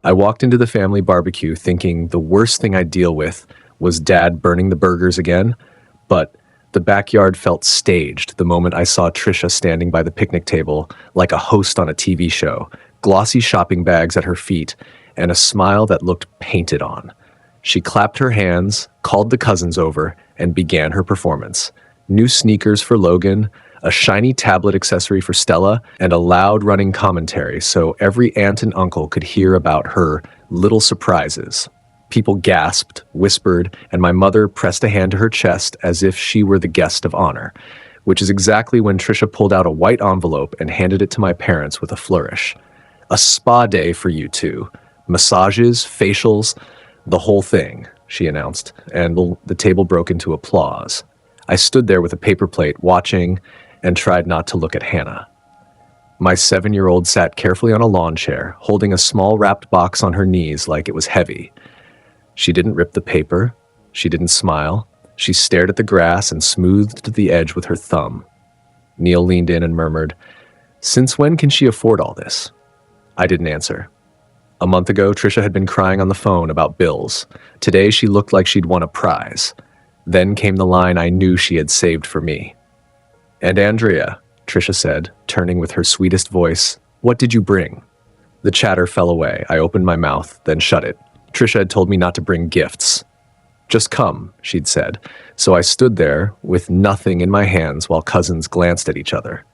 I walked into the family barbecue thinking the worst thing I'd deal with was Dad burning the burgers again, but the backyard felt staged the moment I saw Trisha standing by the picnic table like a host on a TV show, glossy shopping bags at her feet, and a smile that looked painted on. She clapped her hands, called the cousins over, and began her performance. New sneakers for Logan, a shiny tablet accessory for Stella, and a loud running commentary so every aunt and uncle could hear about her little surprises. People gasped, whispered, and my mother pressed a hand to her chest as if she were the guest of honor, which is exactly when Trisha pulled out a white envelope and handed it to my parents with a flourish. A spa day for you two. Massages, facials, the whole thing, she announced, and the table broke into applause. I stood there with a paper plate, watching, and tried not to look at Hannah. My 7-year-old sat carefully on a lawn chair, holding a small wrapped box on her knees like it was heavy. She didn't rip the paper. She didn't smile. She stared at the grass and smoothed the edge with her thumb. Neil leaned in and murmured, "Since when can she afford all this?" I didn't answer. A month ago, Trisha had been crying on the phone about bills. Today, she looked like she'd won a prize. Then came the line I knew she had saved for me. "And Andrea," Trisha said, turning with her sweetest voice, "what did you bring?" The chatter fell away. I opened my mouth, then shut it. Trisha had told me not to bring gifts. "Just come," she'd said. So I stood there with nothing in my hands while cousins glanced at each other.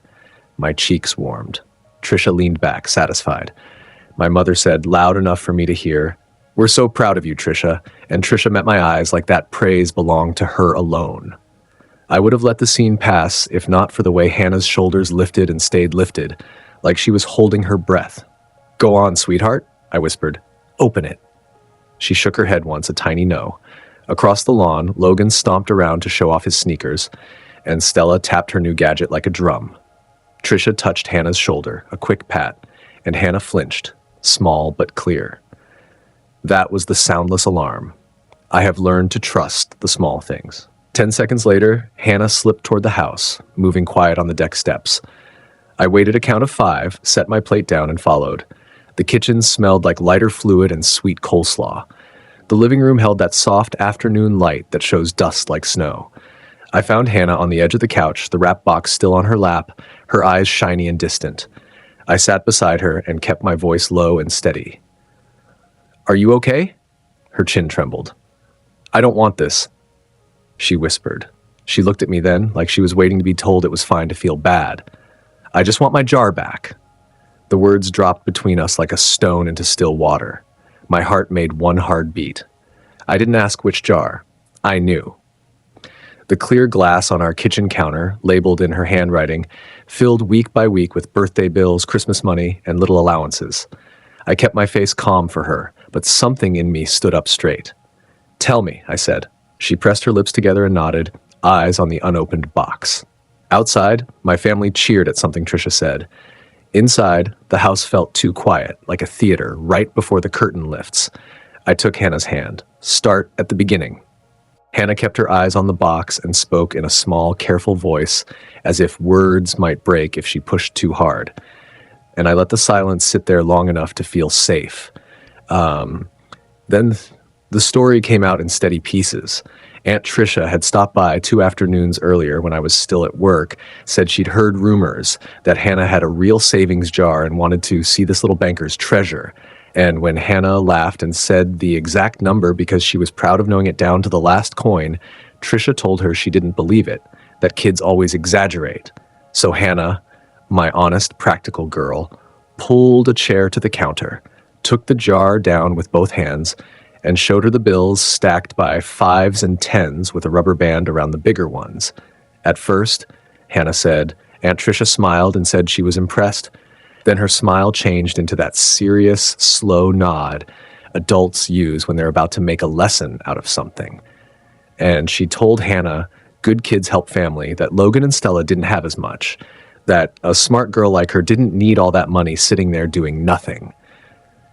My cheeks warmed. Trisha leaned back, satisfied. My mother said, loud enough for me to hear, "We're so proud of you, Trisha," and Trisha met my eyes like that praise belonged to her alone. I would have let the scene pass if not for the way Hannah's shoulders lifted and stayed lifted, like she was holding her breath. "Go on, sweetheart," I whispered. "Open it." She shook her head once, a tiny no. Across the lawn, Logan stomped around to show off his sneakers, and Stella tapped her new gadget like a drum. Trisha touched Hannah's shoulder, a quick pat, and Hannah flinched, small but clear. That was the soundless alarm. I have learned to trust the small things. 10 seconds later, Hannah slipped toward the house, moving quiet on the deck steps. I waited a count of 5, set my plate down, and followed. The kitchen smelled like lighter fluid and sweet coleslaw. The living room held that soft afternoon light that shows dust like snow. I found Hannah on the edge of the couch, the wrap box still on her lap, her eyes shiny and distant. I sat beside her and kept my voice low and steady. "Are you okay?" Her chin trembled. "I don't want this," she whispered. She looked at me then, like she was waiting to be told it was fine to feel bad. "I just want my jar back." The words dropped between us like a stone into still water. My heart made one hard beat. I didn't ask which jar. I knew. The clear glass on our kitchen counter, labeled in her handwriting, filled week by week with birthday bills, Christmas money, and little allowances. I kept my face calm for her, but something in me stood up straight. "Tell me," I said. She pressed her lips together and nodded, eyes on the unopened box. Outside, my family cheered at something Trisha said. Inside, the house felt too quiet, like a theater, right before the curtain lifts. I took Hannah's hand. "Start at the beginning." Hannah kept her eyes on the box and spoke in a small, careful voice, as if words might break if she pushed too hard. And I let the silence sit there long enough to feel safe. Then the story came out in steady pieces. Aunt Trisha had stopped by 2 afternoons earlier when I was still at work, said she'd heard rumors that Hannah had a real savings jar and wanted to see this little banker's treasure. And when Hannah laughed and said the exact number because she was proud of knowing it down to the last coin, Trisha told her she didn't believe it, that kids always exaggerate. So Hannah, my honest, practical girl, pulled a chair to the counter, took the jar down with both hands, and showed her the bills stacked by 5s and 10s with a rubber band around the bigger ones. At first, Hannah said, Aunt Trisha smiled and said she was impressed. Then her smile changed into that serious, slow nod adults use when they're about to make a lesson out of something. And she told Hannah, good kids help family, that Logan and Stella didn't have as much, that a smart girl like her didn't need all that money sitting there doing nothing.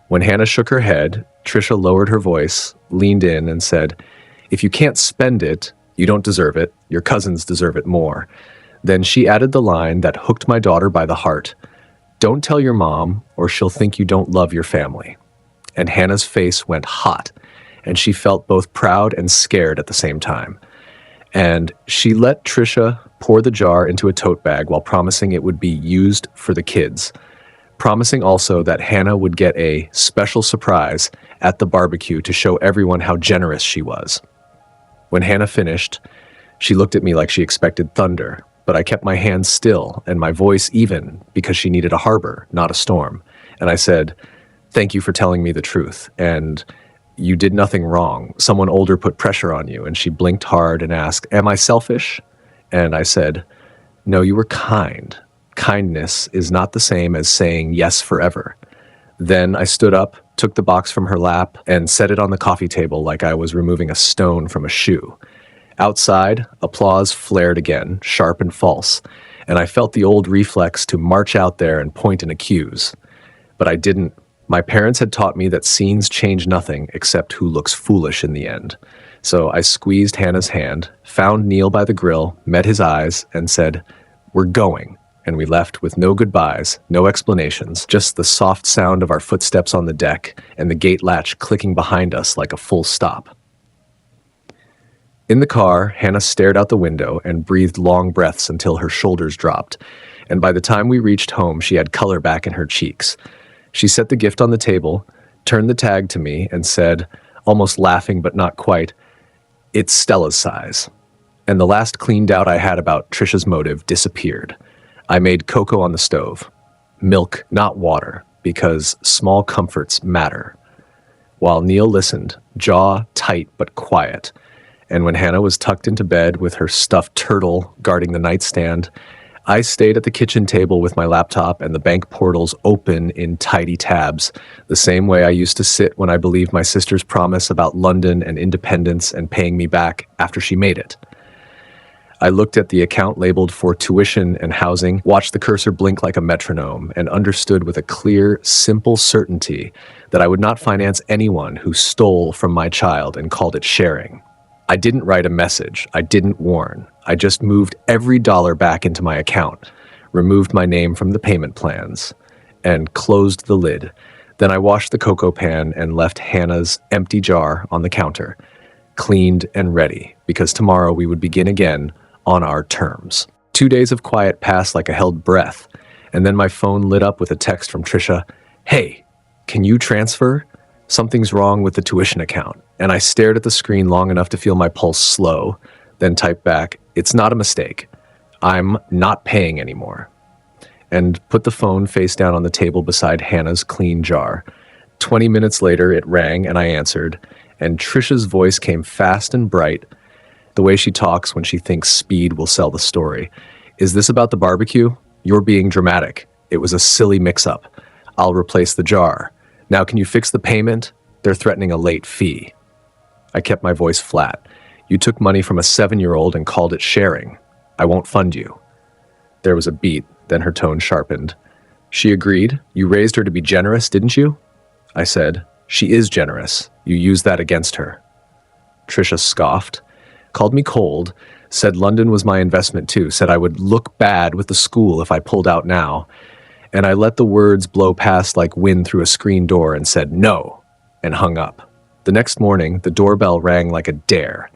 When Hannah shook her head, Trisha lowered her voice, leaned in, and said, if you can't spend it, you don't deserve it. Your cousins deserve it more. Then she added the line that hooked my daughter by the heart. Don't tell your mom, or she'll think you don't love your family. And Hannah's face went hot, and she felt both proud and scared at the same time. And she let Trisha pour the jar into a tote bag while promising it would be used for the kids, promising also that Hannah would get a special surprise at the barbecue to show everyone how generous she was. When Hannah finished, she looked at me like she expected thunder, but I kept my hands still and my voice even because she needed a harbor, not a storm. And I said, "Thank you for telling me the truth. And you did nothing wrong. Someone older put pressure on you." And she blinked hard and asked, "Am I selfish?" And I said, "No, you were kind. Kindness is not the same as saying yes forever." Then I stood up, took the box from her lap, and set it on the coffee table like I was removing a stone from a shoe. Outside, applause flared again, sharp and false, and I felt the old reflex to march out there and point and accuse. But I didn't. My parents had taught me that scenes change nothing except who looks foolish in the end. So I squeezed Hannah's hand, found Neil by the grill, met his eyes, and said, "We're going." And we left with no goodbyes, no explanations, just the soft sound of our footsteps on the deck and the gate latch clicking behind us like a full stop. In the car, Hannah stared out the window and breathed long breaths until her shoulders dropped. And by the time we reached home, she had color back in her cheeks. She set the gift on the table, turned the tag to me, and said, almost laughing but not quite, "It's Stella's size." And the last clean doubt I had about Trisha's motive disappeared. I made cocoa on the stove. Milk, not water, because small comforts matter. While Neil listened, jaw tight but quiet, and when Hannah was tucked into bed with her stuffed turtle guarding the nightstand, I stayed at the kitchen table with my laptop and the bank portals open in tidy tabs, the same way I used to sit when I believed my sister's promise about London and independence and paying me back after she made it. I looked at the account labeled for tuition and housing, watched the cursor blink like a metronome, and understood with a clear, simple certainty that I would not finance anyone who stole from my child and called it sharing. I didn't write a message. I didn't warn. I just moved every dollar back into my account, removed my name from the payment plans, and closed the lid. Then I washed the cocoa pan and left Hannah's empty jar on the counter, cleaned and ready, because tomorrow we would begin again on our terms. 2 days of quiet passed like a held breath, and then my phone lit up with a text from Trisha. "Hey, can you transfer? Something's wrong with the tuition account." And I stared at the screen long enough to feel my pulse slow, then typed back, "It's not a mistake. I'm not paying anymore." And put the phone face down on the table beside Hannah's clean jar. 20 minutes later, it rang and I answered, and Trisha's voice came fast and bright, the way she talks when she thinks speed will sell the story. "Is this about the barbecue? You're being dramatic. It was a silly mix-up. I'll replace the jar. Now can you fix the payment? They're threatening a late fee." I kept my voice flat. "You took money from a 7-year-old and called it sharing. I won't fund you." There was a beat, then her tone sharpened. "She agreed? You raised her to be generous, didn't you?" I said, "She is generous. You used that against her." Trisha scoffed, called me cold, said London was my investment too, said I would look bad with the school if I pulled out now. And I let the words blow past like wind through a screen door and said no, and hung up. The next morning, the doorbell rang like a dare.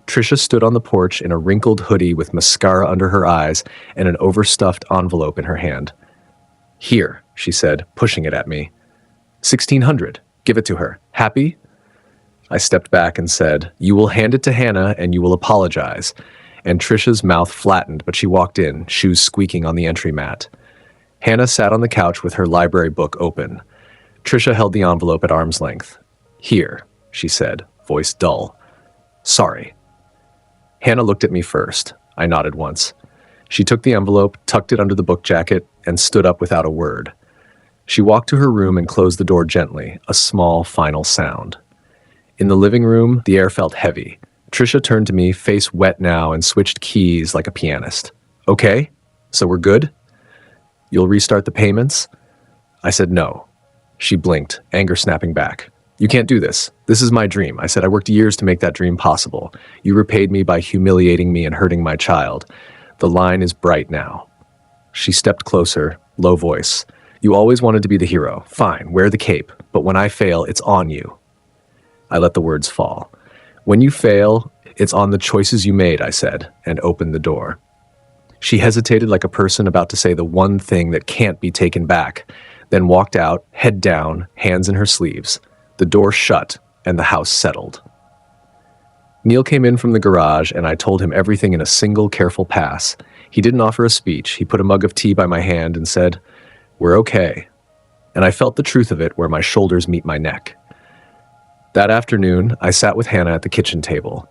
Trisha stood on the porch in a wrinkled hoodie with mascara under her eyes and an overstuffed envelope in her hand. "Here," she said, pushing it at me. $1,600. Give it to her. Happy?" I stepped back and said, "You will hand it to Hannah and you will apologize." And Trisha's mouth flattened, but she walked in, shoes squeaking on the entry mat. Hannah sat on the couch with her library book open. Trisha held the envelope at arm's length. "Here," she said, voice dull. "Sorry." Hannah looked at me first. I nodded once. She took the envelope, tucked it under the book jacket, and stood up without a word. She walked to her room and closed the door gently, a small, final sound. In the living room, the air felt heavy. Trisha turned to me, face wet now, and switched keys like a pianist. "Okay, so we're good? You'll restart the payments?" I said no. She blinked, anger snapping back. "You can't do this. This is my dream." I said, "I worked years to make that dream possible. You repaid me by humiliating me and hurting my child. The line is bright now." She stepped closer, low voice. You always wanted to be the hero. Fine, wear the cape, but when I fail, it's on you. I let the words fall. When you fail, it's on the choices you made, I said, and opened the door. She hesitated like a person about to say the one thing that can't be taken back, then walked out, head down, hands in her sleeves. The door shut, and the house settled. Neil came in from the garage, and I told him everything in a single careful pass. He didn't offer a speech. He put a mug of tea by my hand and said, "We're okay." And I felt the truth of it where my shoulders meet my neck. That afternoon, I sat with Hannah at the kitchen table.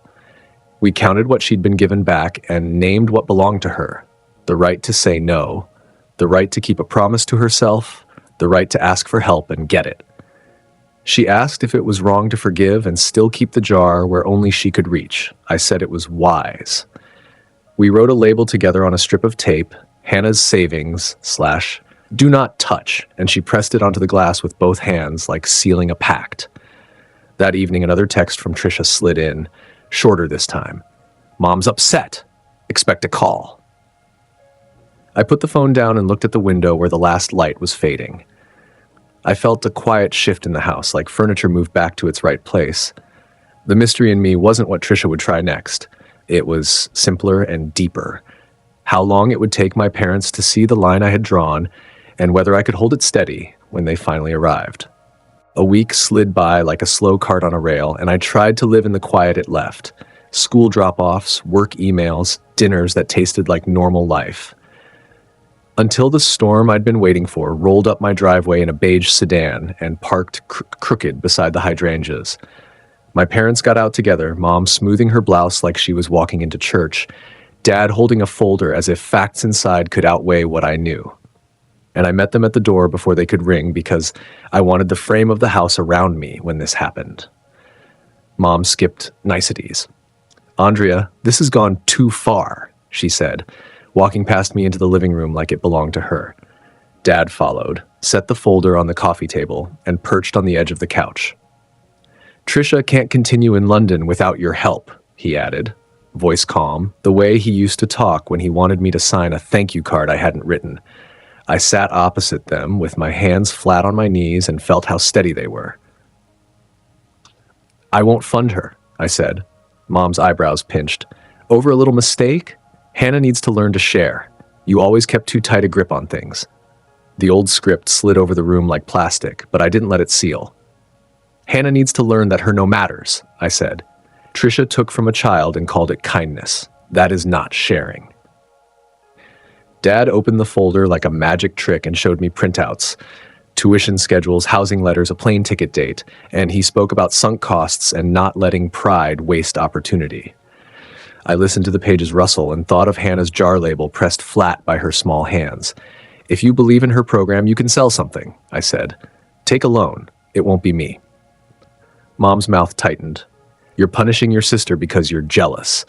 We counted what she'd been given back and named what belonged to her: the right to say no, the right to keep a promise to herself, the right to ask for help and get it. She asked if it was wrong to forgive and still keep the jar where only she could reach. I said it was wise. We wrote a label together on a strip of tape, Hannah's savings / do not touch, and she pressed it onto the glass with both hands like sealing a pact. That evening, another text from Trisha slid in, shorter this time. "Mom's upset. Expect a call." I put the phone down and looked at the window where the last light was fading. I felt a quiet shift in the house, like furniture moved back to its right place. The mystery in me wasn't what Trisha would try next. It was simpler and deeper. How long it would take my parents to see the line I had drawn, and whether I could hold it steady when they finally arrived. A week slid by like a slow cart on a rail, and I tried to live in the quiet it left. School drop-offs, work emails, dinners that tasted like normal life. Until the storm I'd been waiting for rolled up my driveway in a beige sedan and parked crooked beside the hydrangeas. My parents got out together, Mom smoothing her blouse like she was walking into church, Dad holding a folder as if facts inside could outweigh what I knew. And I met them at the door before they could ring because I wanted the frame of the house around me when this happened. Mom skipped niceties. "Andrea, this has gone too far," she said, walking past me into the living room like it belonged to her. Dad followed, set the folder on the coffee table, and perched on the edge of the couch. "Trisha can't continue in London without your help," he added, voice calm, the way he used to talk when he wanted me to sign a thank you card I hadn't written. I sat opposite them with my hands flat on my knees and felt how steady they were. "I won't fund her," I said. Mom's eyebrows pinched. "Over a little mistake? Hannah needs to learn to share. You always kept too tight a grip on things." The old script slid over the room like plastic, but I didn't let it seal. "Hannah needs to learn that her no matters," I said. "Trisha took from a child and called it kindness. That is not sharing." Dad opened the folder like a magic trick and showed me printouts, tuition schedules, housing letters, a plane ticket date, and he spoke about sunk costs and not letting pride waste opportunity. I listened to the pages rustle and thought of Hannah's jar label pressed flat by her small hands. "If you believe in her program, you can sell something," I said. "Take a loan. It won't be me." Mom's mouth tightened. "You're punishing your sister because you're jealous."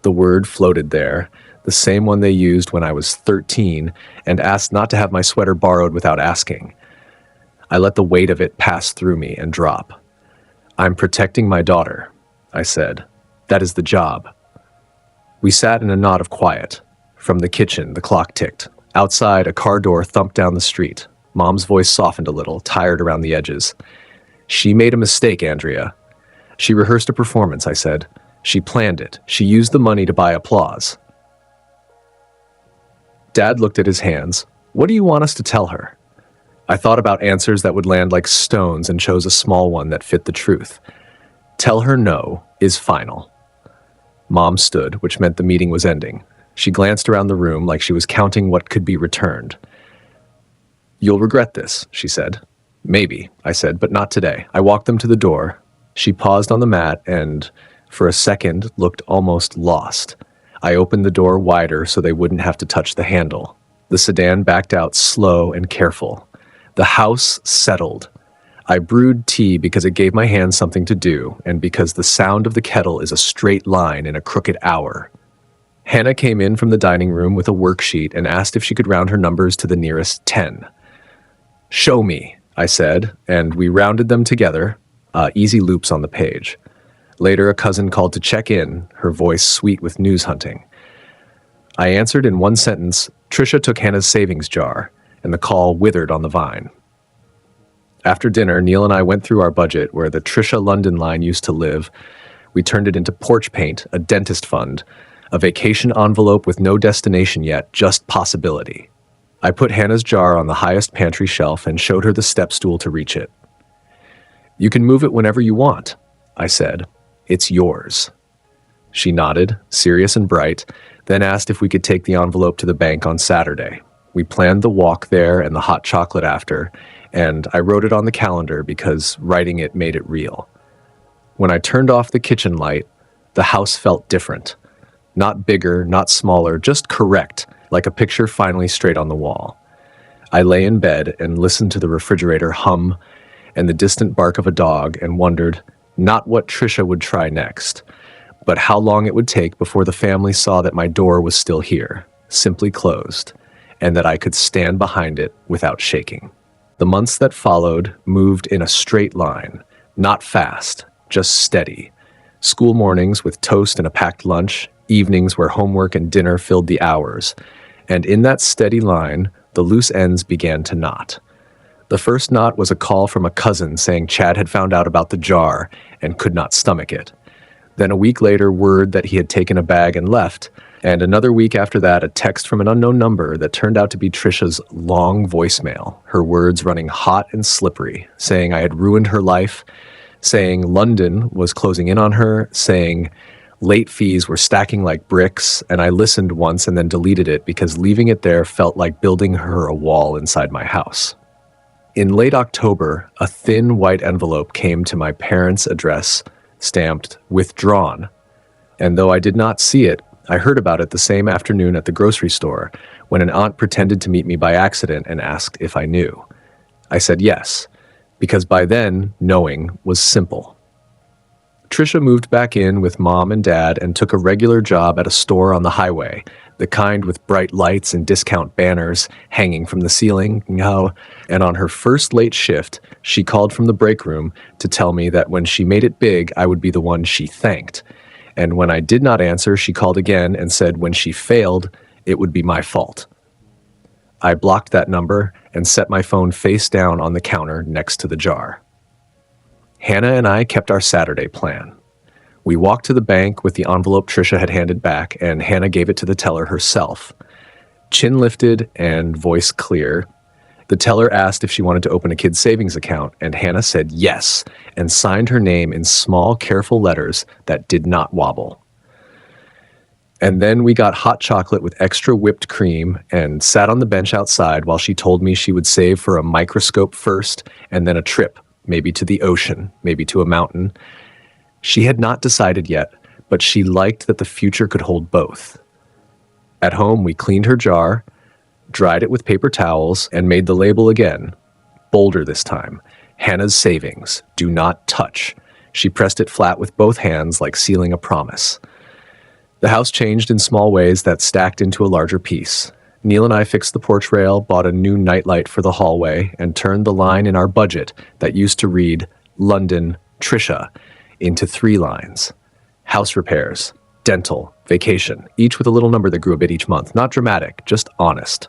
The word floated there, the same one they used when I was 13 and asked not to have my sweater borrowed without asking. I let the weight of it pass through me and drop. "I'm protecting my daughter," I said. "That is the job." We sat in a knot of quiet. From the kitchen, the clock ticked. Outside, a car door thumped down the street. Mom's voice softened a little, tired around the edges. "She made a mistake, Andrea." "She rehearsed a performance," I said. "She planned it. She used the money to buy applause." Dad looked at his hands. "What do you want us to tell her?" I thought about answers that would land like stones and chose a small one that fit the truth. "Tell her no is final." Mom stood, which meant the meeting was ending. She glanced around the room like she was counting what could be returned. "You'll regret this," she said. "Maybe," I said, "but not today." I walked them to the door. She paused on the mat and, for a second, looked almost lost. I opened the door wider so they wouldn't have to touch the handle. The sedan backed out slow and careful. The house settled. I brewed tea because it gave my hands something to do, and because the sound of the kettle is a straight line in a crooked hour. Hannah came in from the dining room with a worksheet and asked if she could round her numbers to the nearest 10. "Show me," I said, and we rounded them together, easy loops on the page. Later, a cousin called to check in, her voice sweet with news hunting. I answered in one sentence, "Trisha took Hannah's savings jar," and the call withered on the vine. After dinner, Neil and I went through our budget where the Trisha London line used to live. We turned it into porch paint, a dentist fund, a vacation envelope with no destination yet, just possibility. I put Hannah's jar on the highest pantry shelf and showed her the step stool to reach it. "You can move it whenever you want," I said. "It's yours." She nodded, serious and bright, then asked if we could take the envelope to the bank on Saturday. We planned the walk there and the hot chocolate after, and I wrote it on the calendar because writing it made it real. When I turned off the kitchen light, the house felt different. Not bigger, not smaller, just correct, like a picture finally straight on the wall. I lay in bed and listened to the refrigerator hum and the distant bark of a dog and wondered not what Trisha would try next, but how long it would take before the family saw that my door was still here, simply closed, and that I could stand behind it without shaking. The months that followed moved in a straight line, not fast, just steady. School mornings with toast and a packed lunch, evenings where homework and dinner filled the hours, and in that steady line, the loose ends began to knot. The first knot was a call from a cousin saying Chad had found out about the jar and could not stomach it. Then a week later, word that he had taken a bag and left, and another week after that, a text from an unknown number that turned out to be Trisha's long voicemail, her words running hot and slippery, saying I had ruined her life, saying London was closing in on her, saying late fees were stacking like bricks, and I listened once and then deleted it because leaving it there felt like building her a wall inside my house. In late October, a thin white envelope came to my parents' address, stamped "Withdrawn," and though I did not see it, I heard about it the same afternoon at the grocery store when an aunt pretended to meet me by accident and asked if I knew. I said yes, because by then, knowing was simple. Trisha moved back in with mom and dad and took a regular job at a store on the highway, the kind with bright lights and discount banners hanging from the ceiling. And on her first late shift, she called from the break room to tell me that when she made it big, I would be the one she thanked. And when I did not answer, she called again and said when she failed, it would be my fault. I blocked that number and set my phone face down on the counter next to the jar. Hannah and I kept our Saturday plan. We walked to the bank with the envelope Trisha had handed back, and Hannah gave it to the teller herself. Chin lifted and voice clear, the teller asked if she wanted to open a kid's savings account, and Hannah said yes, and signed her name in small, careful letters that did not wobble. And then we got hot chocolate with extra whipped cream and sat on the bench outside while she told me she would save for a microscope first and then a trip, maybe to the ocean, maybe to a mountain. She had not decided yet, but she liked that the future could hold both. At home, we cleaned her jar, dried it with paper towels, and made the label again. Bolder this time. Hannah's savings. Do not touch. She pressed it flat with both hands like sealing a promise. The house changed in small ways that stacked into a larger piece. Neil and I fixed the porch rail, bought a new nightlight for the hallway, and turned the line in our budget that used to read London, Trisha into 3 lines. House repairs, dental, vacation, each with a little number that grew a bit each month. Not dramatic, just honest.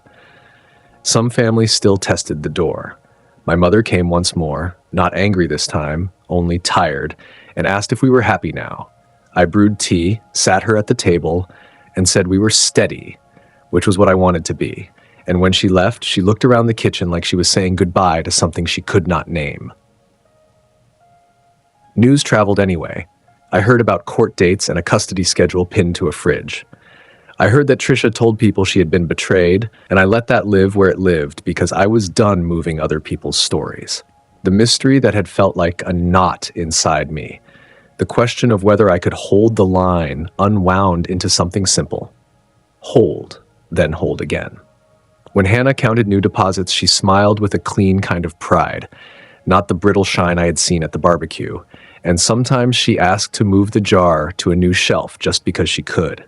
Some families still tested the door. My mother came once more, not angry this time, only tired, and asked if we were happy now. I brewed tea, sat her at the table, and said we were steady, which was what I wanted to be. And when she left, she looked around the kitchen like she was saying goodbye to something she could not name. News traveled anyway. I heard about court dates and a custody schedule pinned to a fridge. I heard that Trisha told people she had been betrayed, and I let that live where it lived because I was done moving other people's stories. The mystery that had felt like a knot inside me. The question of whether I could hold the line unwound into something simple. Hold, then hold again. When Hannah counted new deposits, she smiled with a clean kind of pride, not the brittle shine I had seen at the barbecue, and sometimes she asked to move the jar to a new shelf just because she could.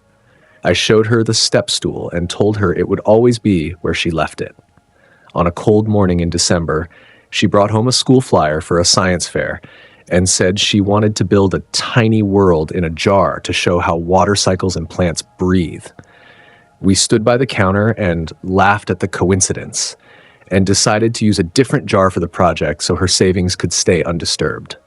I showed her the step stool and told her it would always be where she left it. On a cold morning in December, she brought home a school flyer for a science fair and said she wanted to build a tiny world in a jar to show how water cycles and plants breathe. We stood by the counter and laughed at the coincidence, and decided to use a different jar for the project so her savings could stay undisturbed.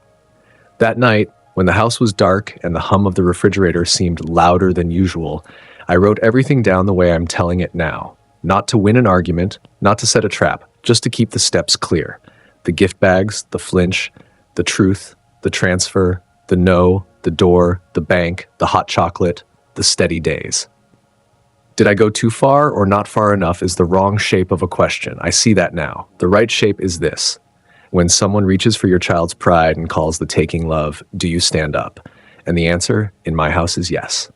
That night, when the house was dark and the hum of the refrigerator seemed louder than usual, I wrote everything down the way I'm telling it now. Not to win an argument, not to set a trap, just to keep the steps clear. The gift bags, the flinch, the truth, the transfer, the no, the door, the bank, the hot chocolate, the steady days. Did I go too far or not far enough is the wrong shape of a question. I see that now. The right shape is this. When someone reaches for your child's pride and calls the taking love, do you stand up? And the answer, in my house, is yes.